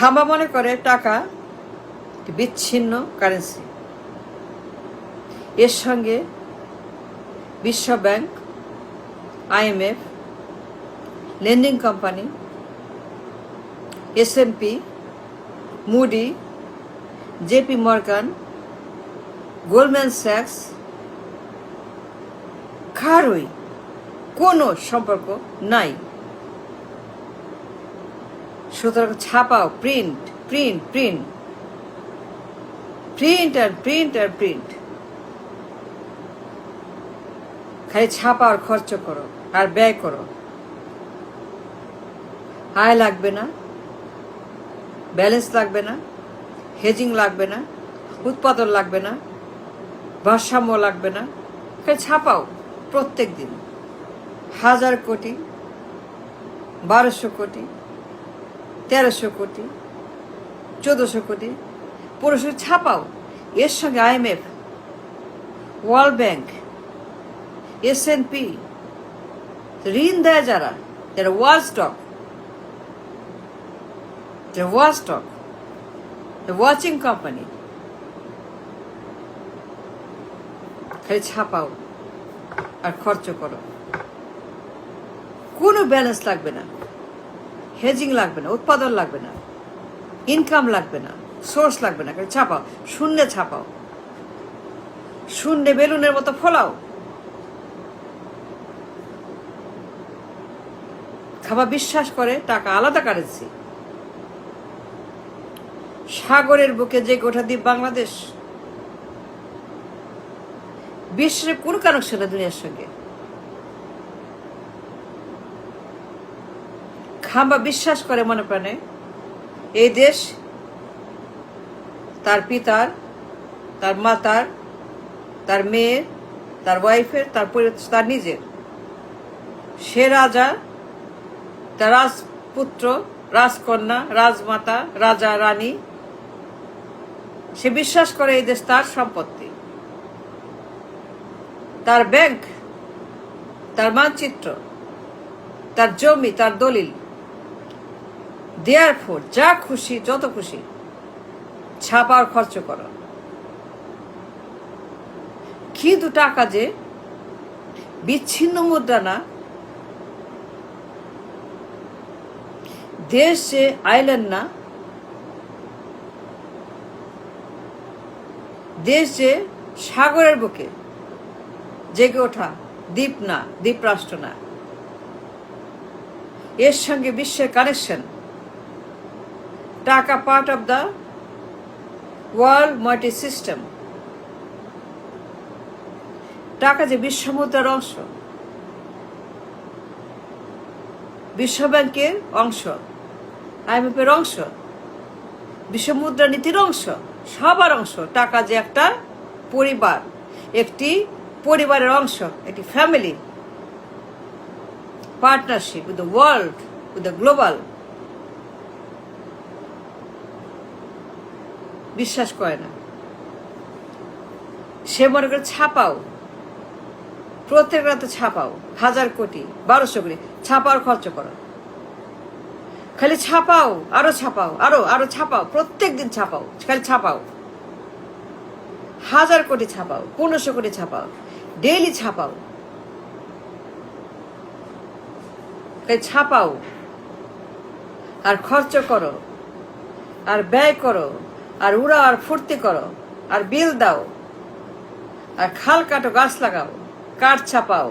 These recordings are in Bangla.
খাম্বা মনে করে টাকা বিচ্ছিন্ন কারেন্সি। এর সঙ্গে বিশ্ব bank, IMF, lending company, S&P, Moody, JP Morgan, Goldman স্যাক্স কারোই কোনো সম্পর্ক নাই। সুতরাং ছাপাও, প্রিন্ট প্রিন্ট প্রিন্ট প্রিন্ট আর প্রিন্ট আর প্রিন্ট। খালি ছাপা আর খরচ করো আর ব্যয় করো। আয় লাগবে না, ব্যালেন্স লাগবে না, হেজিং লাগবে না, উৎপাদন লাগবে না, ভারসাম্য লাগবে না। খালি ছাপাও প্রত্যেক দিন 1000 কোটি, 1200 কোটি, 1300 কোটি, 1400 কোটি, 1500 ছাপাও। এর সঙ্গে IMF, ওয়ার্ল্ড ব্যাংক, S&P ঋণ দেয় যারা ওয়াচডগ, ওয়াচিং কোম্পানি। খালি ছাপাও আর খরচ করো। কোনো ব্যালেন্স লাগবে না, হেজিং লাগবে না, উৎপাদন লাগবে না, ইনকাম লাগবে না, সোর্স লাগবে না। খালি ছাপাও, শূন্যে ছাপাও, শূন্যে বেলুনের মতো ফোলাও। খাবার বিশ্বাস করে টাকা আলাদা কারেন্সি। সাগরের বুকে যে গোটা দ্বীপ বাংলাদেশ, বিশ্বের কোন কানেকশন না দুনিয়ার সঙ্গে। খাম্বা বিশ্বাস করে মনে প্রাণে এই দেশ তার পিতার, তার মাতার, তার মেয়ের, তার ওয়াইফের, তার নিজের। সে রাজা, তার রাজপুত্র, রাজকন্যা, রাজমাতা, রাজা, রানী। সে বিশ্বাস করে এই দেশ তার সম্পত্তি, তার ব্যাংক, তার মানচিত্র, তার জমি, তার দলিল। দেয়ারফোর যা খুশি, যত খুশি ছাপার খরচ করো। কিন্তু টাকা যে বিচ্ছিন্ন মুদ্রা না, দেশ যে আইল্যান্ড না, দেশ যে সাগরের বুকে জেগে ওঠা দ্বীপ না, দ্বীপরাষ্ট্র না। এর সঙ্গে বিশ্বের কানেকশন। টাকা part of the world multi system. টাকা যে বিশ্ব মুদ্রার অংশ, বিশ্ব ব্যাংকের অংশ, IMF এর অংশ, বিশ্ব মুদ্রা নীতির অংশ, সবার অংশ। টাকা যে একটা পরিবার, একটি পরিবারের অংশ, একটি family partnership with the world, with the global. বিশ্বাস করে না। সে মনে করে ছাপাও, প্রত্যেক রাতে ছাপাও 1000 কোটি, 1200 কোটি ছাপাও, খরচ করো। খালি ছাপাও, আরো ছাপাও, আরো ছাপাও, প্রত্যেক দিন ছাপাও, খালি ছাপাও। 1000 কোটি ছাপাও, 1500 কোটি ছাপাও, ডেইলি ছাপাও। খালি ছাপাও আর খরচ করো আর ব্যয় করো আর উড়াও আর ফুর্তি করো আর বিল দাও আর খাল কাটো, গাছ লাগাও, কাঠ ছাপাও,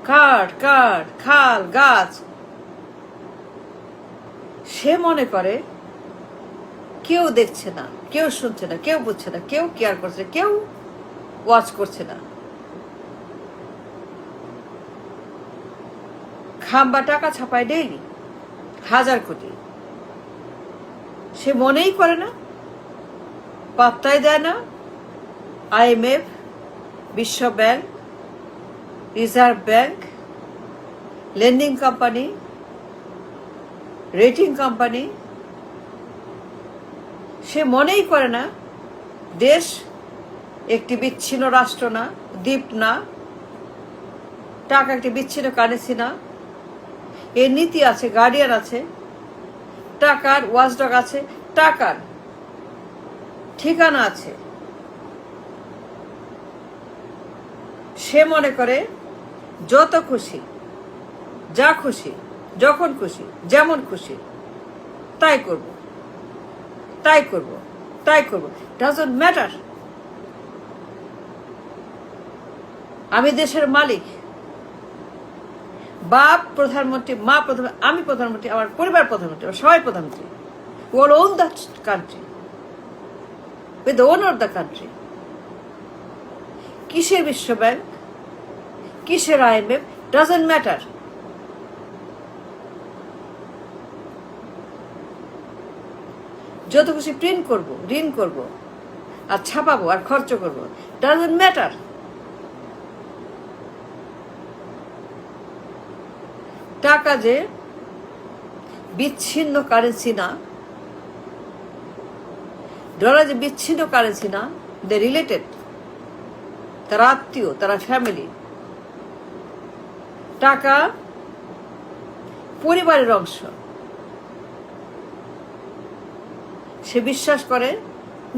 কাঠ কাঠ খাল গাছ। সে মনে করে কেউ দেখছে না, কেউ শুনছে না, কেউ বুঝছে না, কেউ কেয়ার করছে না, কেউ ওয়াচ করছে না। খাম্বা টাকা ছাপায় ডেইলি 1000 কোটি। সে মনেই করে না, পাত্তাই দেয় না। IMF, বিশ্ব bank, reserve bank, lending company, rating company, সে মনেই করে না দেশ একটি বিচ্ছিন্ন রাষ্ট্র না, দ্বীপ না, টাকা একটি বিচ্ছিন্ন কারেন্সি না। এর নীতি আছে, গার্ডিয়ান আছে, টাকার ওয়াচডগ আছে, টাকার ঠিকানা আছে। সে মনে করে যত খুশি, যা খুশি, যখন খুশি, যেমন খুশি তাই করব, তাই করব, তাই করব, ডাজন্ট ম্যাটার। আমি দেশের মালিক, বাপ প্রধানমন্ত্রী, মা প্রধানমন্ত্রী, আমি প্রধানমন্ত্রী, আমার পরিবার প্রধানমন্ত্রী, সবাই প্রধানমন্ত্রী। We all own the country. We're the owner of the country. কিসের বিশ্ব ব্যাংক, কিসের IMF, ডাজন্ট ম্যাটার। যত খুশি প্রিন্ট করব, ঋণ করব, আর ছাপাবো, আর খরচ করব, ডাজন্ট ম্যাটার। টাকা যে বিচ্ছিন্ন কারেন্সি না, ডলার যে বিচ্ছিন্ন কারেন্সি না, দে রিলেটেড, তারা আত্মীয়, তারা ফ্যামিলি। টাকা পরিবারের অংশ। সে বিশ্বাস করে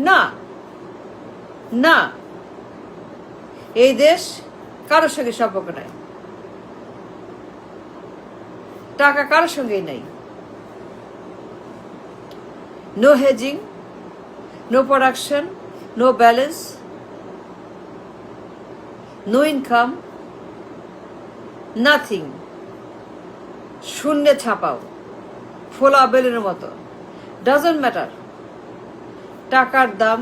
না, না, এই দেশ কারোর সঙ্গে সম্পর্ক নাই, টাকা কারোর সঙ্গেই নাই। No hedging, no production, no balance, no income, nothing. শূন্যে ছাপাও, ফোলা বেলুনের মতো, ডাজন্ট ম্যাটার। টাকার দাম,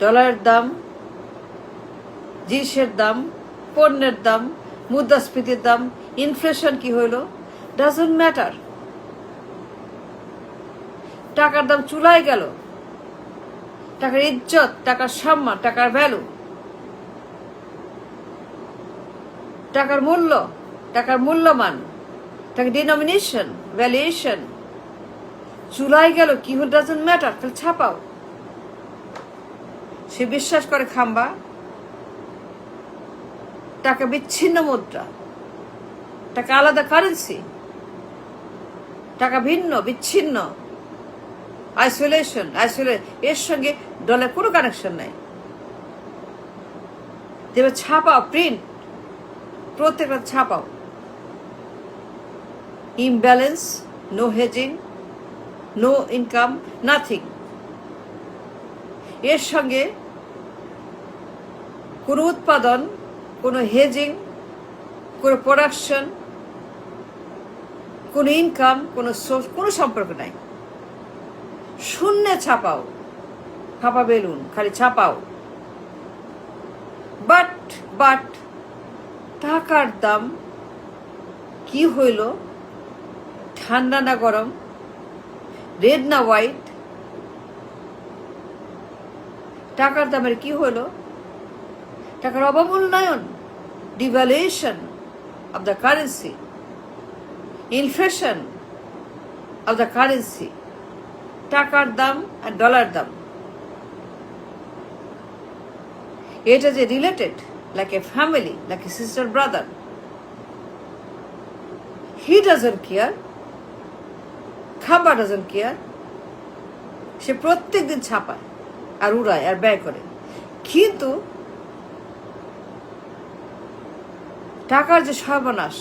ডলারের দাম, জিনিসের দাম, পণ্যের দাম, মুদ্রাস্ফীতির দাম, ইনফ্লেশন কি হইল, ডাজন্ট ম্যাটার। টাকার দাম চুলায় গেল, টাকার ইজ্জত, টাকার সম্মান, টাকার ভ্যালু, টাকার মূল্য, টাকার মূল্যমান, টাকার ডিনোমিনেশন, ভ্যালুয়েশন চুলায় গেল, কি হল, ডাজন্ট ম্যাটার, তাহলে ছাপাও। সে বিশ্বাস করে খাম্বা, টাকা বিচ্ছিন্ন মুদ্রা, টাকা আলাদা কারেন্সি, টাকা ভিন্ন, বিচ্ছিন্ন, আইসোলেশন, এর সঙ্গে ডলার কোনো কানেকশন নাই। দেবে ছাপাও, প্রিন্ট, প্রত্যেকটা ছাপাও। Imbalance, no hedging, no income, nothing. এর সঙ্গে কোনো উৎপাদন, কোনো হেজিং, কোনো প্রোডাকশন, কোনো ইনকাম, কোনো সোর্স, কোনো সম্পর্ক নাই। শূন্যে ছাপাও, ফাঁপা বেলুন, খালি ছাপাও। বাট টাকার দাম কি হইল, ঠান্ডা না গরম, রেড না হোয়াইট, টাকার দামের কি হইল, টাকার অবমূল্যায়ন, devaluation of the currency, inflation of the currency, টাকার দাম আর ডলার দাম। এটা যে related, like a family, like a sister, brother. He doesn't care. খাবার doesn't care. সে প্রত্যেক দিন ছাপায় আর উড়ায় আর ব্যয় করে, কিন্তু টাকার যে সর্বনাশ,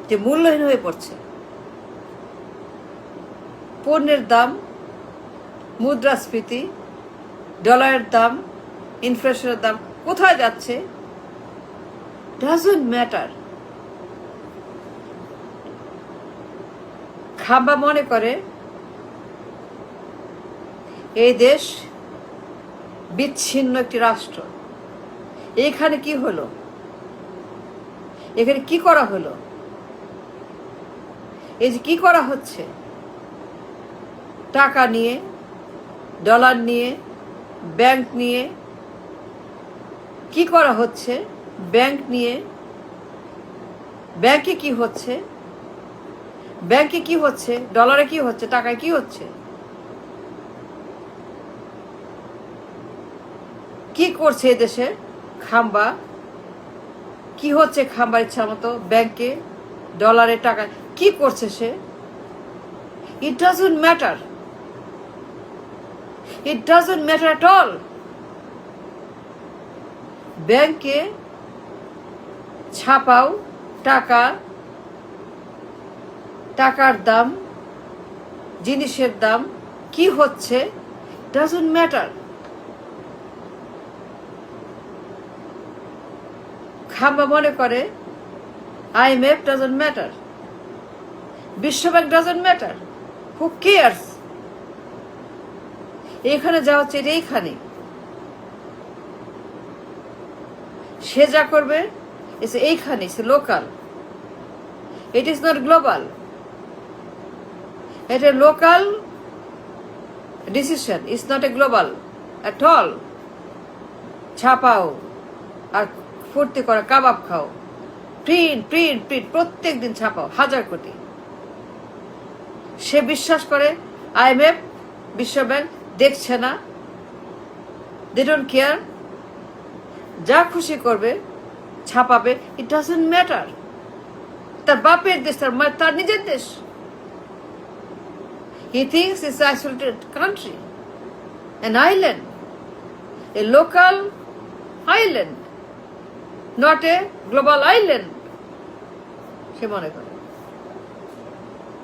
যে মূল্যহীন হয়ে পড়ছে, পণ্যের দাম, মুদ্রাস্ফীতি, ডলারের দাম, ইনফ্লেশনের দাম কোথায় যাচ্ছে, ডাজন্ট ম্যাটার। খাম্বা মনে করে এই দেশ বিচ্ছিন্ন একটি রাষ্ট্র। এখানে কি হলো, এখানে কি করা হলো, এই যে কি করা হচ্ছে, টাকা নিয়ে, ডলার নিয়ে, ব্যাংক নিয়ে কি করা হচ্ছে, ব্যাংক নিয়ে, ব্যাংকে কি হচ্ছে, ব্যাংকে কি হচ্ছে, ডলারে কি হচ্ছে, টাকায় কি হচ্ছে, কি করছে এদেশে খাম্বা, কি হচ্ছে খাম্বার ইচ্ছা মতো, ব্যাংকে, ডলারে, টাকায় কি করছে সে? It doesn't matter, it doesn't matter at all. ব্যাংকে ছাপাও টাকা, টাকার দাম, জিনিসের দাম কি হচ্ছে, ডাজন্ট ম্যাটার। খাম্বা মনে করে IMF ডাজন্ট ম্যাটার, বিশ্বব্যাংক ডাজন্ট ম্যাটার, হু কেয়ার্স? এইখানে যা হচ্ছে এটা এইখানে, সে যা করবে এইখানে, local, it is not global. এটা local decision, is not a global at all. ছাপাও আর ফুর্তি করা, কাবাব খাও, প্রিন্ট প্রিন্ট প্রিন্ট, প্রত্যেক দিন ছাপাও 1000 কোটি। সে বিশ্বাস করে IMF, বিশ্বব্যাংক দেখছে না, দে ডোন্ট কেয়ার, যা খুশি করবে ছাপাবে, ইট ডাজন্ট ম্যাটার। তার বাপের দেশ, তার নিজের দেশ। He thinks it's an isolated country, an island, a local island, not a global island, সে মনে করে।